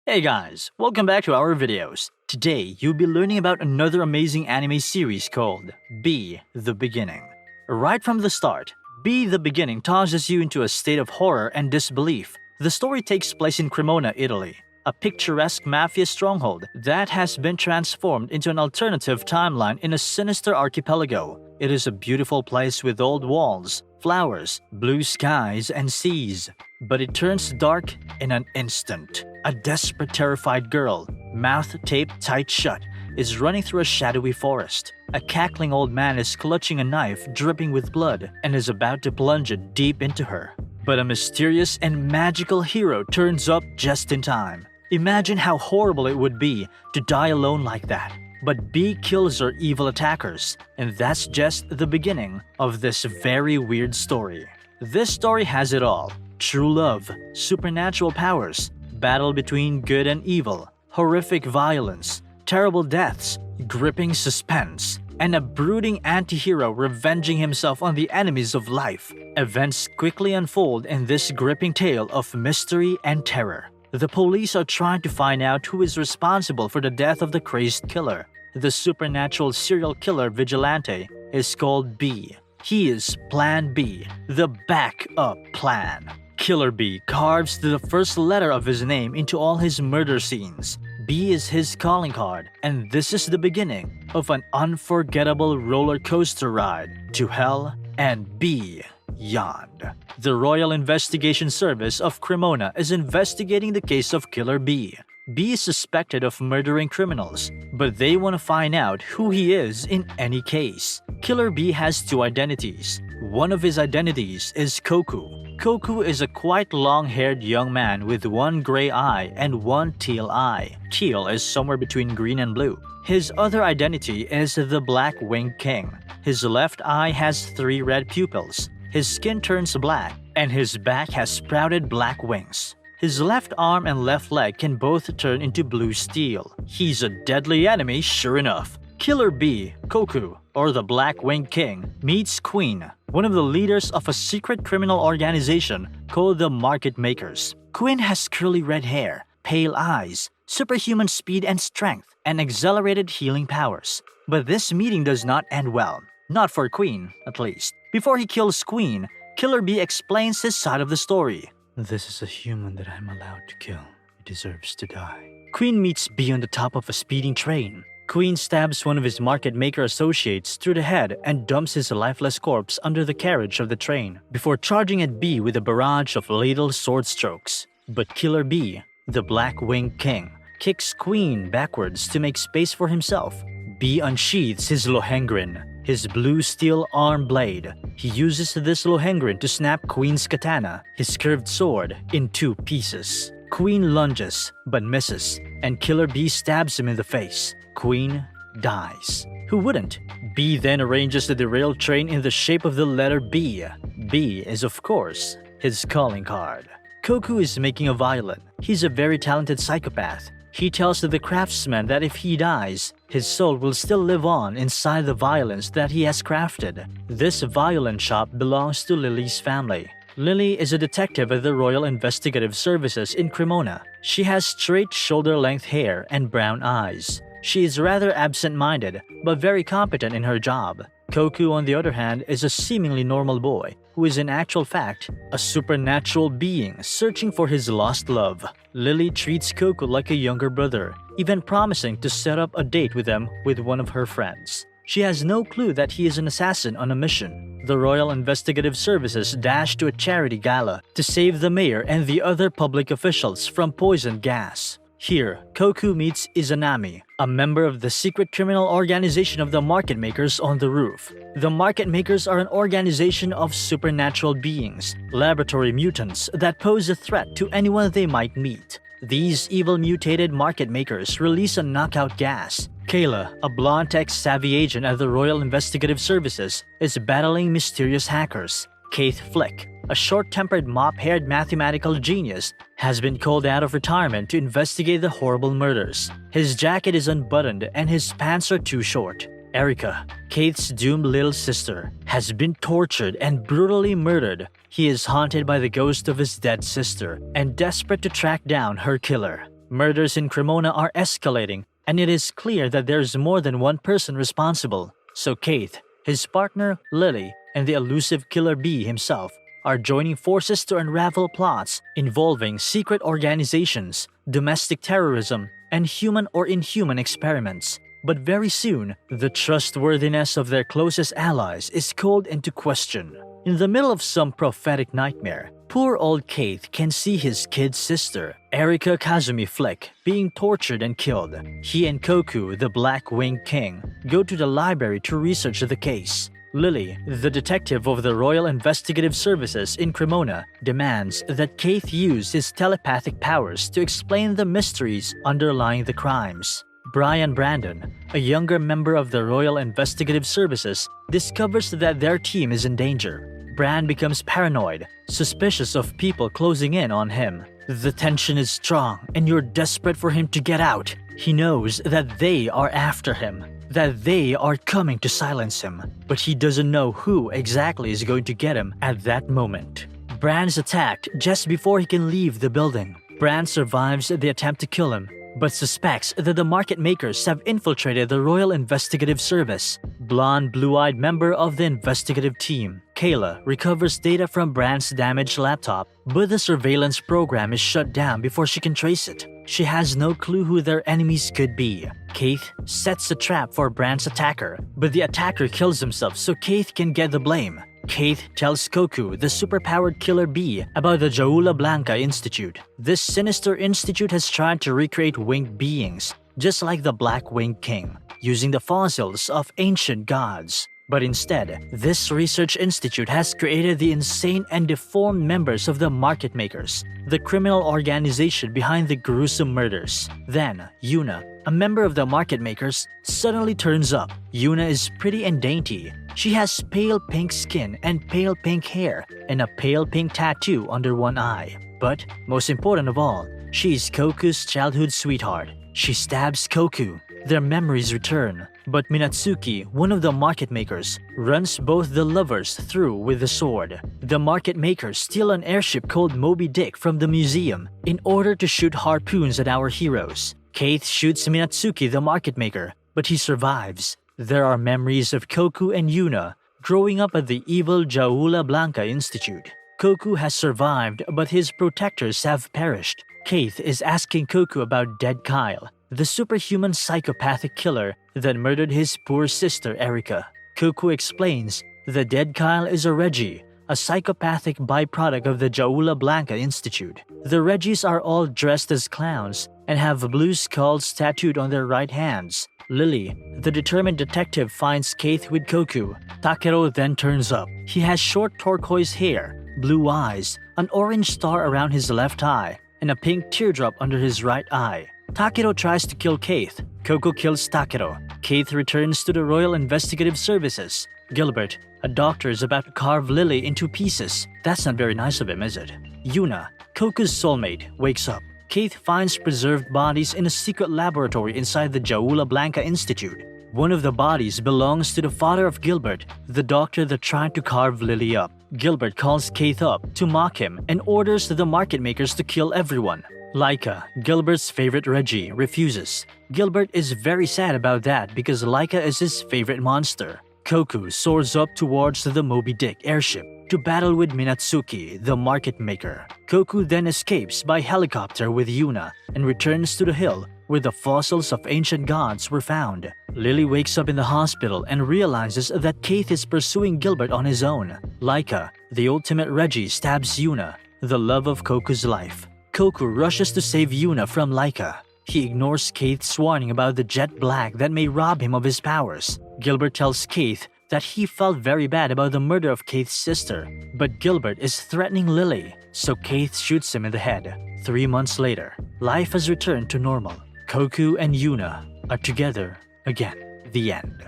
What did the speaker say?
Hey guys, welcome back to our videos. Today, you'll be learning about another amazing anime series called Be the Beginning. Right from the start, Be the Beginning tosses you into a state of horror and disbelief. The story takes place in Cremona, Italy, a picturesque mafia stronghold that has been transformed into an alternative timeline in a sinister archipelago. It is a beautiful place with old walls, flowers, blue skies, and seas. But it turns dark in an instant. A desperate, terrified girl, mouth taped tight shut, is running through a shadowy forest. A cackling old man is clutching a knife dripping with blood and is about to plunge it deep into her. But a mysterious and magical hero turns up just in time. Imagine how horrible it would be to die alone like that. But Bee kills her evil attackers, and that's just the beginning of this very weird story. This story has it all: true love, supernatural powers, battle between good and evil, horrific violence, terrible deaths, gripping suspense, and a brooding anti-hero revenging himself on the enemies of life. Events quickly unfold in this gripping tale of mystery and terror. The police are trying to find out who is responsible for the death of the crazed killer. The supernatural serial killer vigilante is called Bee. He is Plan B, the backup plan. Killer Bee carves the first letter of his name into all his murder scenes. B is his calling card, and this is the beginning of an unforgettable roller coaster ride to hell and beyond. The Royal Investigation Service of Cremona is investigating the case of Killer B. B is suspected of murdering criminals, but they want to find out who he is in any case. Killer B has two identities. One of his identities is Koku. Koku is a quite long-haired young man with one gray eye and one teal eye. Teal is somewhere between green and blue. His other identity is the Black Winged King. His left eye has 3 red pupils. His skin turns black, and his back has sprouted black wings. His left arm and left leg can both turn into blue steel. He's a deadly enemy, sure enough. Killer B, Koku, or the Black Winged King, meets Queen, one of the leaders of a secret criminal organization called the Market Makers. Queen has curly red hair, pale eyes, superhuman speed and strength, and accelerated healing powers. But this meeting does not end well. Not for Queen, at least. Before he kills Queen, Killer B explains his side of the story. This is a human that I'm allowed to kill. He deserves to die. Queen meets B on the top of a speeding train. Queen stabs one of his market maker associates through the head and dumps his lifeless corpse under the carriage of the train before charging at B with a barrage of lethal sword strokes. But Killer B, the Black Winged King, kicks Queen backwards to make space for himself. B unsheathes his Lohengrin, his blue steel arm blade. He uses this Lohengrin to snap Queen's katana, his curved sword, in 2 pieces. Queen lunges, but misses, and Killer B stabs him in the face. Queen dies. Who wouldn't? B then arranges the derailed train in the shape of the letter B. B is, of course, his calling card. Koku is making a violin. He's a very talented psychopath. He tells the craftsman that if he dies, his soul will still live on inside the violins that he has crafted. This violin shop belongs to Lily's family. Lily is a detective at the Royal Investigative Services in Cremona. She has straight shoulder-length hair and brown eyes. She is rather absent-minded, but very competent in her job. Koku, on the other hand, is a seemingly normal boy who is in actual fact a supernatural being searching for his lost love. Lily treats Koku like a younger brother, even promising to set up a date with him with one of her friends. She has no clue that he is an assassin on a mission. The Royal Investigative Services dash to a charity gala to save the mayor and the other public officials from poison gas. Here, Koku meets Izanami, a member of the secret criminal organization of the Market Makers on the roof. The Market Makers are an organization of supernatural beings, laboratory mutants that pose a threat to anyone they might meet. These evil mutated Market Makers release a knockout gas. Kayla, a blonde tech-savvy agent at the Royal Investigative Services, is battling mysterious hackers. Keith Flick, a short-tempered mop-haired mathematical genius, has been called out of retirement to investigate the horrible murders. His jacket is unbuttoned and his pants are too short. Erica, Keith's doomed little sister, has been tortured and brutally murdered. He is haunted by the ghost of his dead sister and desperate to track down her killer. Murders in Cremona are escalating, and it is clear that there's more than one person responsible. So Keith, his partner Lily, and the elusive Killer B himself are joining forces to unravel plots involving secret organizations, domestic terrorism, and human or inhuman experiments. But very soon, the trustworthiness of their closest allies is called into question. In the middle of some prophetic nightmare, poor old Keith can see his kid sister, Erika Kazumi Flick, being tortured and killed. He and Koku, the Black-Winged King, go to the library to research the case. Lily, the detective of the Royal Investigative Services in Cremona, demands that Keith use his telepathic powers to explain the mysteries underlying the crimes. Brian Brandon, a younger member of the Royal Investigative Services, discovers that their team is in danger. Bran becomes paranoid, suspicious of people closing in on him. The tension is strong, and you're desperate for him to get out. He knows that they are after him, that they are coming to silence him, but he doesn't know who exactly is going to get him at that moment. Bran is attacked just before he can leave the building. Bran survives the attempt to kill him, but suspects that the market makers have infiltrated the Royal Investigative Service. Blonde, blue-eyed member of the investigative team, Kayla, recovers data from Bran's damaged laptop, but the surveillance program is shut down before she can trace it. She has no clue who their enemies could be. Keith sets a trap for Bran's attacker, but the attacker kills himself so Keith can get the blame. Keith tells Koku, the superpowered Killer B, about the Jaula Blanca Institute. This sinister institute has tried to recreate winged beings, just like the Black-Winged King, using the fossils of ancient gods. But instead, this research institute has created the insane and deformed members of the Market Makers, the criminal organization behind the gruesome murders. Then, Yuna, a member of the Market Makers, suddenly turns up. Yuna is pretty and dainty. She has pale pink skin and pale pink hair, and a pale pink tattoo under one eye. But, most important of all, she is Koku's childhood sweetheart. She stabs Koku. Their memories return, but Minatsuki, one of the market makers, runs both the lovers through with the sword. The market makers steal an airship called Moby Dick from the museum in order to shoot harpoons at our heroes. Keith shoots Minatsuki, the market maker, but he survives. There are memories of Koku and Yuna growing up at the evil Jaula Blanca Institute. Koku has survived, but his protectors have perished. Keith is asking Koku about Dead Kyle, the superhuman psychopathic killer that murdered his poor sister Erika. Koku explains that Dead Kyle is a Reggie, a psychopathic byproduct of the Jaula Blanca Institute. The Reggies are all dressed as clowns and have blue skulls tattooed on their right hands. Lily, the determined detective, finds Keith with Koku. Takero then turns up. He has short turquoise hair, blue eyes, an orange star around his left eye, and a pink teardrop under his right eye. Takero tries to kill Keith. Koku kills Takero. Keith returns to the Royal Investigative Services. Gilbert, a doctor, is about to carve Lily into pieces. That's not very nice of him, is it? Yuna, Koku's soulmate, wakes up. Keith finds preserved bodies in a secret laboratory inside the Jaula Blanca Institute. One of the bodies belongs to the father of Gilbert, the doctor that tried to carve Lily up. Gilbert calls Keith up to mock him and orders the market makers to kill everyone. Laika, Gilbert's favorite Reggie, refuses. Gilbert is very sad about that because Laika is his favorite monster. Koku soars up towards the Moby Dick airship to battle with Minatsuki, the market maker. Koku then escapes by helicopter with Yuna and returns to the hill where the fossils of ancient gods were found. Lily wakes up in the hospital and realizes that Keith is pursuing Gilbert on his own. Laika, the ultimate Reggie, stabs Yuna, the love of Koku's life. Koku rushes to save Yuna from Laika. He ignores Keith's warning about the jet black that may rob him of his powers. Gilbert tells Keith that he felt very bad about the murder of Keith's sister, but Gilbert is threatening Lily, so Keith shoots him in the head. 3 months later, life has returned to normal. Koku and Yuna are together again. The end.